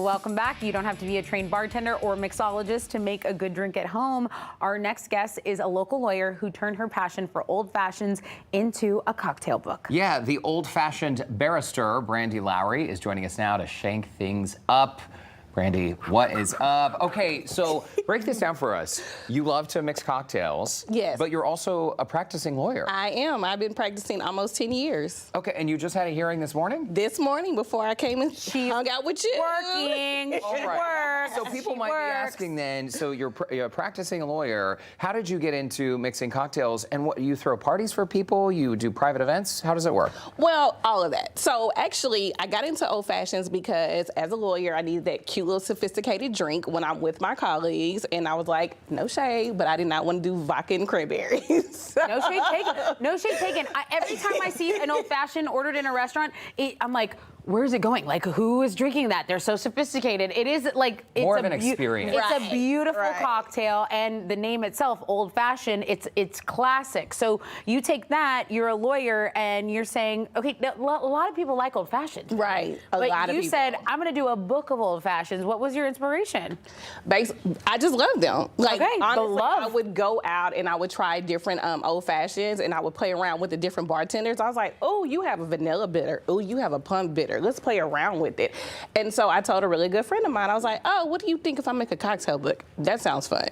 welcome back. You don't have to be a trained bartender or mixologist to make a good drink at home. Our next guest is a local lawyer who turned her passion for old fashions into a cocktail book. Yeah, the old-fashioned barrister, Brandi Lowery, is joining us now to shake things up. Brandi, what is up? Okay, so break this down for us. You love to mix cocktails. Yes. But you're also a practicing lawyer. I am. I've been practicing almost 10 years. Okay, and you just had a hearing this morning? This morning before I came and hung out with you. Working. All right. So people might be asking then, so you're a practicing lawyer, how did you get into mixing cocktails? And what, you throw parties for people? You do private events? How does it work? Well, all of that. So actually, I got into old fashions because as a lawyer, I needed that cute little sophisticated drink when I'm with my colleagues. And I was like, no shade, but I did not want to do vodka and cranberries. No shade taken. No shade taken. Every time I see an old fashioned ordered in a restaurant, I'm like, where's it going? Like, who is drinking that? They're so sophisticated. It is like it's more of an experience. It's a beautiful cocktail, and the name itself, old fashioned. It's classic. So you take that. You're a lawyer, and you're saying, okay, a lot of people like old fashioned, right? But you said, I'm going to do a book of old fashions. What was your inspiration? I just love them. Like, honestly, love. I would go out and I would try different old fashions, and I would play around with the different bartenders. I was like, oh, you have a vanilla bitter. Oh, you have a plum bitter. Let's play around with it. And so I told a really good friend of mine, I was like, oh, what do you think if I make a cocktail book? That sounds fun.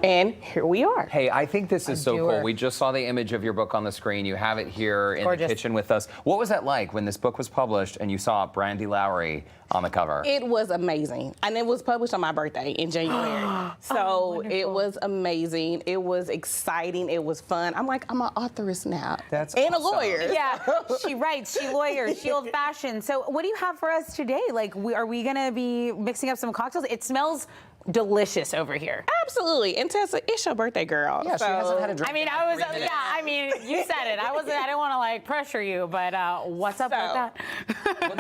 And here we are. Hey, I think this is so cool. We just saw the image of your book on the screen. You have it here in the kitchen with us. What was that like when this book was published and you saw Brandi Lowery on the cover? It was amazing. And it was published on my birthday in January. So it was amazing. It was exciting. It was fun. I'm like, I'm an authoress now. That's and awesome. a lawyer. Yeah, she writes, she lawyers, she old fashioned. So what do you have for us today? Like, are we gonna be mixing up some cocktails? It smells delicious over here. Absolutely. And Tessa, it's your birthday, girl. Yeah, so, she hasn't had a drink. I mean, you said it. I didn't want to like pressure you, but what's up with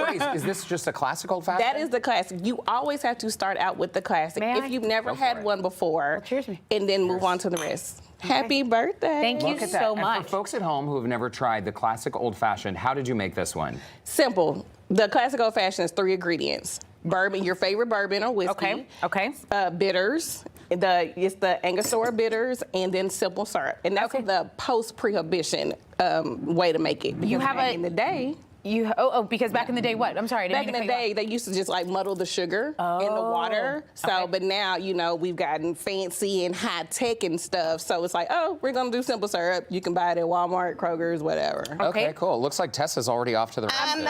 that? Is this just a classic old fashioned? That is the classic. You always have to start out with the classic. If you've never had one before, cheers me. And then move on to the rest. Happy birthday. Thank you so much. And for folks at home who have never tried the classic old fashioned, how did you make this one? Simple. The classic old fashioned is 3 ingredients. Bourbon, your favorite bourbon or whiskey. Okay. Bitters. It's the Angostura bitters, and then simple syrup. And that's the post-prohibition way to make it. You have in the day. Because back in the day, what? I'm sorry. Back in the day, they used to just like muddle the sugar in the water. So, but now, you know, we've gotten fancy and high tech and stuff. So it's like, oh, we're gonna do simple syrup. You can buy it at Walmart, Kroger's, whatever. Okay, cool. Looks like Tessa's already off to the races.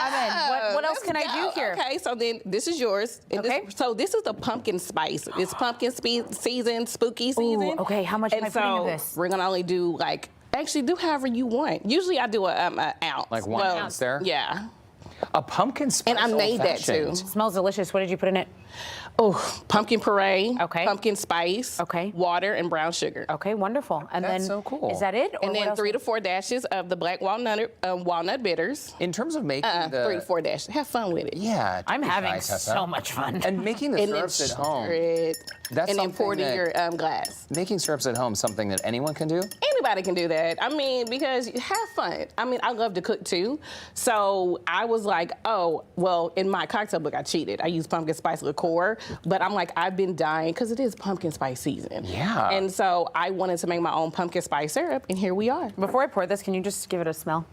What else can I do here? Okay, so then this is yours. And so this is the pumpkin spice. It's pumpkin season, spooky season. Ooh, okay, how much am I putting in this? We're gonna only do like. Actually, do however you want. Usually I do an ounce. Like 1 ounce there? Yeah. A pumpkin spice. And I made that too. Smells delicious. What did you put in it? Oh, pumpkin puree. Okay. Pumpkin spice. Okay. Water and brown sugar. Okay, wonderful. And That's then so cool. Is that it? And then 3 to 4 dashes of the black walnut bitters. In terms of making 3 to 4 dashes. Have fun with it. Yeah. I'm having so much fun. And making the syrups at home. That's and then pour it in your glass. Making syrups at home, something that anyone can do? Anybody can do that. I mean, because have fun. I mean, I love to cook too. So I was like, oh, well, in my cocktail book, I cheated. I used pumpkin spice liqueur, but I'm like, I've been dying because it is pumpkin spice season. Yeah. And so I wanted to make my own pumpkin spice syrup, and here we are. Before I pour this, can you just give it a smell?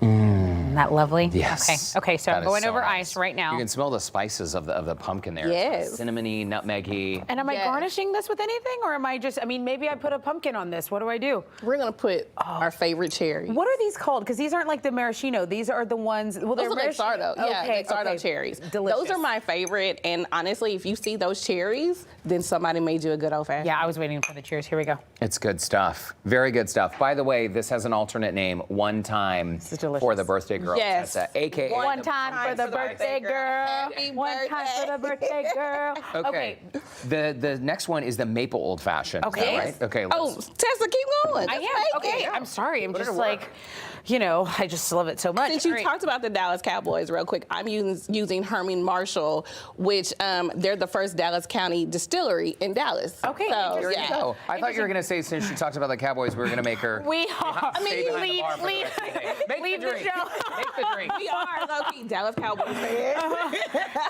Isn't that lovely? Yes. Okay, so I'm going over ice right now. You can smell the spices of the pumpkin there. Yes. Cinnamony, nutmeggy. And am I garnishing this with anything, or am I just, I mean, maybe I put a pumpkin on this. What do I do? We're going to put our favorite cherry. What are these called? Because these aren't like the maraschino. These are the ones, well, those are Luxardo. Yeah, Luxardo cherries. Delicious. Those are my favorite, and honestly, if you see those cherries, then somebody made you a good old-fashioned. Yeah, I was waiting for the cheers. Here we go. It's good stuff. Very good stuff. By the way, this has an alternate name, One Time for the Birthday Girl. Yes. Tessa, AKA One time for the birthday girl. Happy One time for the birthday girl. Okay. The next one is the maple old fashioned. Okay. Right? Okay. Oh, Tessa, keep going. I am. Okay. I'm sorry. I'm just like, you know, I just love it so much. Since you talked about the Dallas Cowboys real quick, I'm using Herman Marshall, which they're the first Dallas County distillery in Dallas. Okay. So, There you go. I thought you were going to say, since she talked about the Cowboys, we were going to make her. We are. I mean, leave the show. Make the drink. We are low-key Dallas Cowboys fans.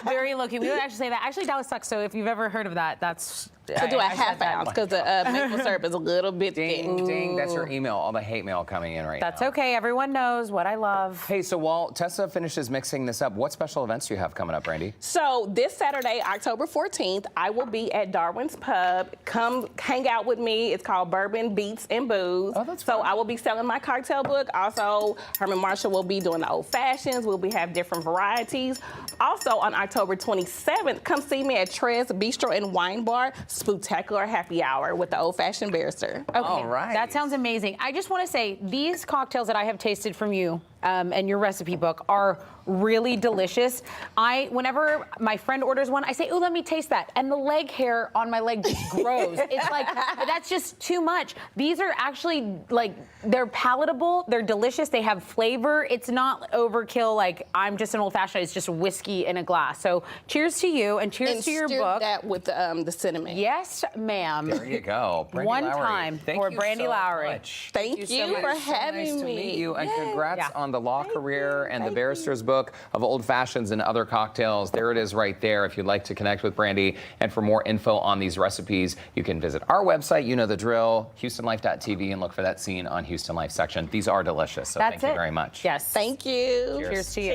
Very low key. We would actually say that. Actually, Dallas sucks. So if you've ever heard of that, that's. So do a I half said that. ounce because the maple syrup is a little bit Ding, thick. ding. That's your email. All the hate mail coming in right That's now. okay. Everyone knows what I love. Hey, so while Tessa finishes mixing this up, what special events do you have coming up, Brandi? So this Saturday, October 14th, I will be at Darwin's Pub. Come hang out with me. It's called Bourbon, Beats, and Booze. Oh, that's so fun. I will be selling my cocktail book. Also, Herman Marshall will be doing the old fashions. We'll have different varieties. Also, on October 27th, come see me at Trez Bistro and Wine Bar, Spooktacular Happy Hour with the Old Fashioned Barrister. Okay, All right. that sounds amazing. I just want to say these cocktails that I have tasted from you and your recipe book are really delicious. Whenever my friend orders one, I say, "Oh, let me taste that," and the leg hair on my leg just grows. It's like that's just too much. These are actually like they're palatable, they're delicious, they have flavor. It's not overkill. Like I'm just an old fashioned. It's just whiskey in a glass. So cheers to you and cheers And to your stir book. that with the cinnamon. Yes, ma'am. There you go. Brandi One Lowery. time Thank for you Brandi so Lowery. much. Thank you, so much. for So having nice to me. meet you, and Yes. congrats Yeah. on the law career and the Thank Barrister's book of old fashions and other cocktails. There it is right there if you'd like to connect with Brandi. And for more info on these recipes, you can visit our website, you know the drill, HoustonLife.tv, and look for that scene on Houston Life section. These are delicious, so That's thank you it. very much. Yes. Thank you. Cheers to you.